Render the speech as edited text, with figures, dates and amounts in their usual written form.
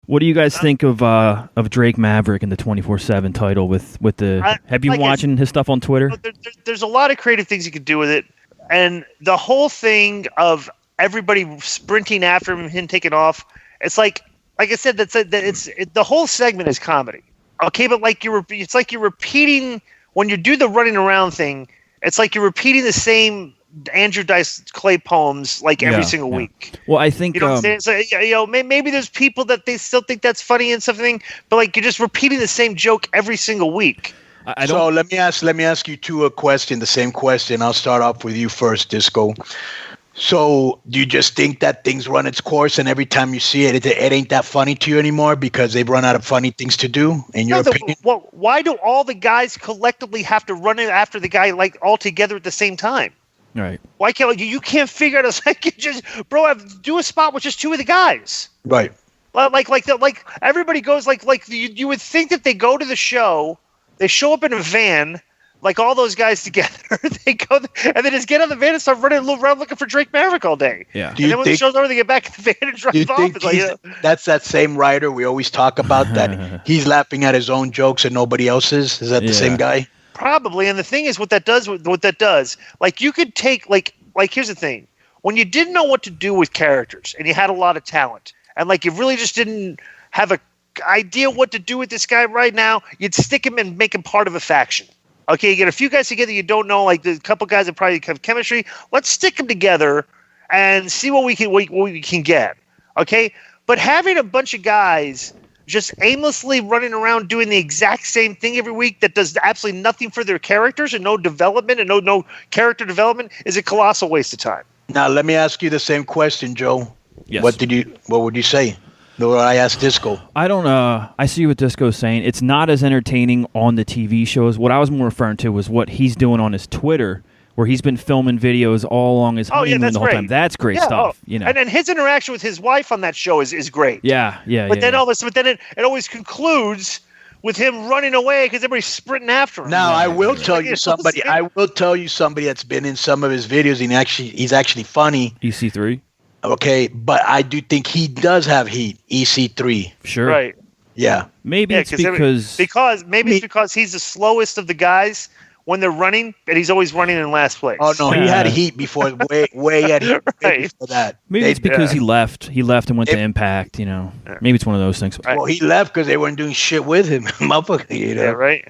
What do you guys think of Drake Maverick and the 24/7 title with the? Have you been watching his stuff on Twitter? There's a lot of creative things you could do with it, and the whole thing of everybody sprinting after him taking off. It's like I said, the whole segment is comedy. Okay, but it's like you're repeating when you do the running around thing. It's like you're repeating the same Andrew Dice Clay poems every single week. Well, I think you know what I'm saying. So, maybe there's people that they still think that's funny and something, but you're just repeating the same joke every single week. So let me ask you two a question, the same question. I'll start off with you first, Disco. So do you just think that things run its course, and every time you see it ain't that funny to you anymore because they've run out of funny things to do? In your opinion? Well, why do all the guys collectively have to run after the guy all together at the same time? Right. Why can't you can't figure out do a spot with just two of the guys? Right. Like everybody goes you would think that they go to the show, they show up in a van. All those guys together, they go and they just get on the van and start running around looking for Drake Maverick all day. Yeah. And then when the show's over, they get back in the van and drive off. That's that same writer we always talk about that he's laughing at his own jokes and nobody else's? Is that the same guy? Probably. And the thing is, what that does, you could take here's the thing: when you didn't know what to do with characters and you had a lot of talent, and you really just didn't have a idea what to do with this guy right now, you'd stick him and make him part of a faction. Okay, you get a few guys together you don't know, the couple guys that probably have chemistry. Let's stick them together and see what we can get. Okay, but having a bunch of guys just aimlessly running around doing the exact same thing every week that does absolutely nothing for their characters and no development and no character development is a colossal waste of time. Now let me ask you the same question, Joe. Yes. What would you say? No, I asked Disco. I don't. I see what Disco's saying. It's not as entertaining on the TV shows. What I was more referring to was what he's doing on his Twitter, where he's been filming videos all along his honeymoon the whole time. That's great stuff. And then his interaction with his wife on that show is great. Yeah. But then it always concludes with him running away because everybody's sprinting after him. Now I will tell you somebody. I will tell you somebody that's been in some of his videos. And he's actually funny. EC3. Okay, but I do think he does have heat. EC3. Sure. Right. Yeah. Maybe it's because he's the slowest of the guys when they're running, and he's always running in last place. Oh no, he had heat before, way at heat before that. Maybe it's because he left. He left and went to Impact. Maybe it's one of those things. Well, he left because they weren't doing shit with him, motherfucker. Yeah, right.